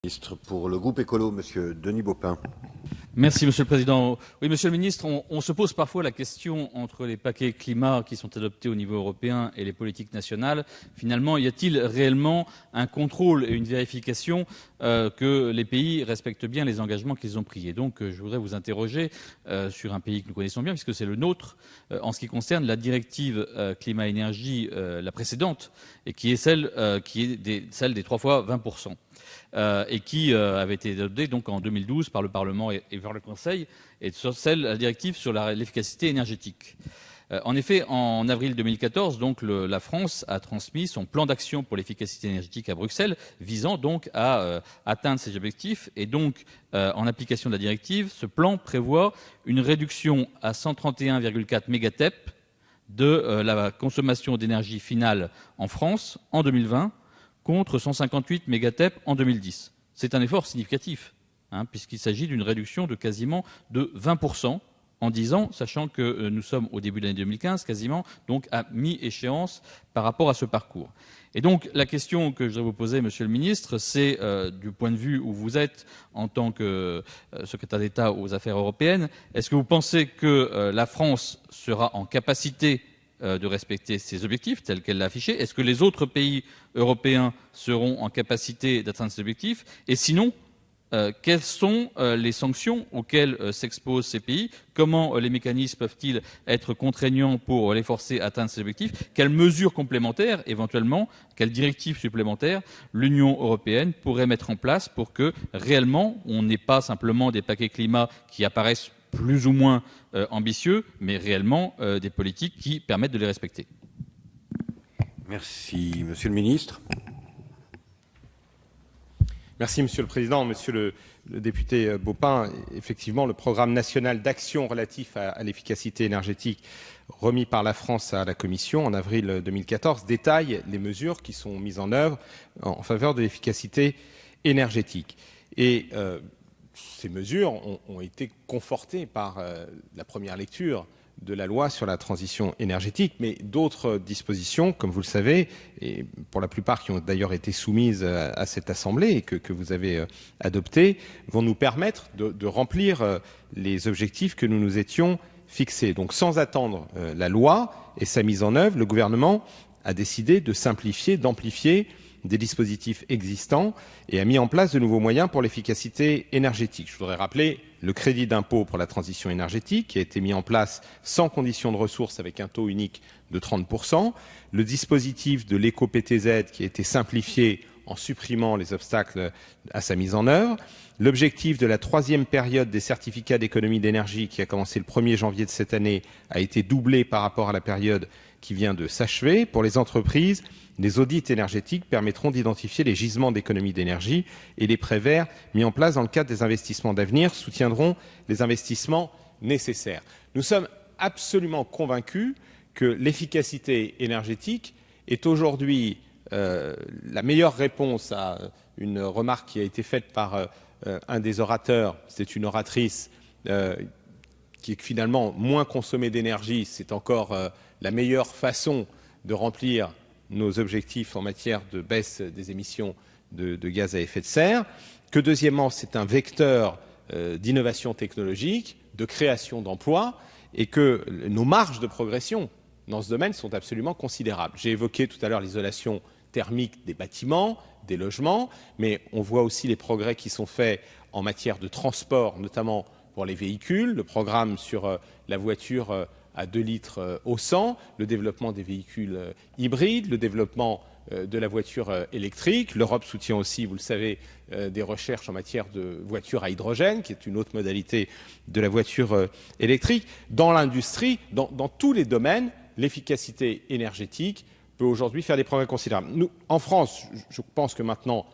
Ministre, pour le groupe écolo, Monsieur Denis Baupin. Merci, Monsieur le Président. Oui, Monsieur le Ministre, on se pose parfois la question entre les paquets climat qui sont adoptés au niveau européen et les politiques nationales. Finalement, y a-t-il réellement un contrôle et une vérification que les pays respectent bien les engagements qu'ils ont pris? Et donc, je voudrais vous interroger sur un pays que nous connaissons bien, puisque c'est le nôtre, en ce qui concerne la directive climat-énergie, la précédente, et qui est celle des 3 fois 20%. Et qui avait été adoptée donc en 2012 par le Parlement et par le Conseil, et sur la directive sur l'efficacité énergétique. En effet, en avril 2014, donc, la France a transmis son plan d'action pour l'efficacité énergétique à Bruxelles, visant donc à atteindre ces objectifs. Et donc, en application de la directive, ce plan prévoit une réduction à 131,4 mégatep de la consommation d'énergie finale en France en 2020, contre 158 mégatep en 2010. C'est un effort significatif, puisqu'il s'agit d'une réduction de quasiment de 20% en 10 ans, sachant que nous sommes au début de l'année 2015, quasiment, donc à mi-échéance par rapport à ce parcours. Et donc, la question que je voudrais vous poser, Monsieur le Ministre, c'est du point de vue où vous êtes en tant que secrétaire d'État aux affaires européennes, est-ce que vous pensez que la France sera en capacité de respecter ces objectifs tels qu'elle l'a affiché? Est-ce que les autres pays européens seront en capacité d'atteindre ces objectifs? Et sinon, quelles sont les sanctions auxquelles s'exposent ces pays? Comment les mécanismes peuvent-ils être contraignants pour les forcer à atteindre ces objectifs? Quelles mesures complémentaires, éventuellement, quelles directives supplémentaires l'Union européenne pourrait mettre en place pour que, réellement, on n'ait pas simplement des paquets climat qui apparaissent plus ou moins ambitieux, mais réellement des politiques qui permettent de les respecter? Merci. Monsieur le Ministre. Merci, Monsieur le Président. Monsieur le député Baupin, effectivement, le programme national d'action relatif à l'efficacité énergétique remis par la France à la Commission en avril 2014 détaille les mesures qui sont mises en œuvre en faveur de l'efficacité énergétique. Et ces mesures ont été confortées par la première lecture de la loi sur la transition énergétique, mais d'autres dispositions, comme vous le savez, et pour la plupart qui ont d'ailleurs été soumises à cette Assemblée et que vous avez adoptées, vont nous permettre de remplir les objectifs que nous nous étions fixés. Donc sans attendre la loi et sa mise en œuvre, le gouvernement a décidé de simplifier, d'amplifier des dispositifs existants et a mis en place de nouveaux moyens pour l'efficacité énergétique. Je voudrais rappeler le crédit d'impôt pour la transition énergétique qui a été mis en place sans condition de ressources avec un taux unique de 30%, le dispositif de l'éco-PTZ qui a été simplifié en supprimant les obstacles à sa mise en œuvre, l'objectif de la 3e période des certificats d'économie d'énergie qui a commencé le 1er janvier de cette année a été doublé par rapport à la période qui vient de s'achever. Pour les entreprises, les audits énergétiques permettront d'identifier les gisements d'économie d'énergie et les prêts verts mis en place dans le cadre des investissements d'avenir soutiendront les investissements nécessaires. Nous sommes absolument convaincus que l'efficacité énergétique est aujourd'hui la meilleure réponse à une remarque qui a été faite par un des orateurs. C'est une oratrice qui est finalement moins consommée d'énergie. C'est encore la meilleure façon de remplir nos objectifs en matière de baisse des émissions de gaz à effet de serre, que deuxièmement, c'est un vecteur d'innovation technologique, de création d'emplois, et que nos marges de progression dans ce domaine sont absolument considérables. J'ai évoqué tout à l'heure l'isolation thermique des bâtiments, des logements, mais on voit aussi les progrès qui sont faits en matière de transport, notamment pour les véhicules, le programme sur la voiture à 2 litres au 100, le développement des véhicules hybrides, le développement de la voiture électrique. L'Europe soutient aussi, vous le savez, des recherches en matière de voitures à hydrogène, qui est une autre modalité de la voiture électrique. Dans l'industrie, dans tous les domaines, l'efficacité énergétique peut aujourd'hui faire des progrès considérables. Nous, en France, je pense que maintenant,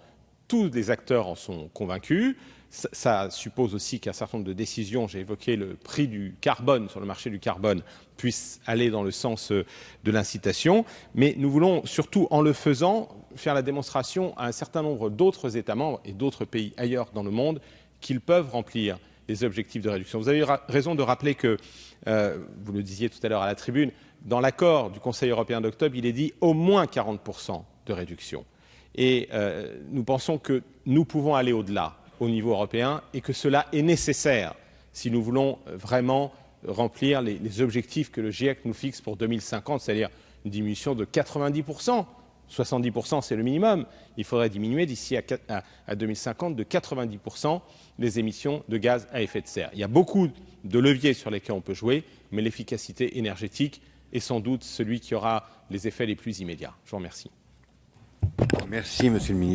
tous les acteurs en sont convaincus. Ça suppose aussi qu'un certain nombre de décisions, j'ai évoqué le prix du carbone sur le marché du carbone, puissent aller dans le sens de l'incitation. Mais nous voulons surtout, en le faisant, faire la démonstration à un certain nombre d'autres États membres et d'autres pays ailleurs dans le monde qu'ils peuvent remplir les objectifs de réduction. Vous avez raison de rappeler que, vous le disiez tout à l'heure à la tribune, dans l'accord du Conseil européen d'octobre, il est dit au moins 40% de réduction. Et nous pensons que nous pouvons aller au-delà au niveau européen et que cela est nécessaire si nous voulons vraiment remplir les objectifs que le GIEC nous fixe pour 2050, c'est-à-dire une diminution de 90%. 70% c'est le minimum. Il faudrait diminuer d'ici à 2050 de 90% les émissions de gaz à effet de serre. Il y a beaucoup de leviers sur lesquels on peut jouer, mais l'efficacité énergétique est sans doute celui qui aura les effets les plus immédiats. Je vous remercie. Merci, Monsieur le ministre.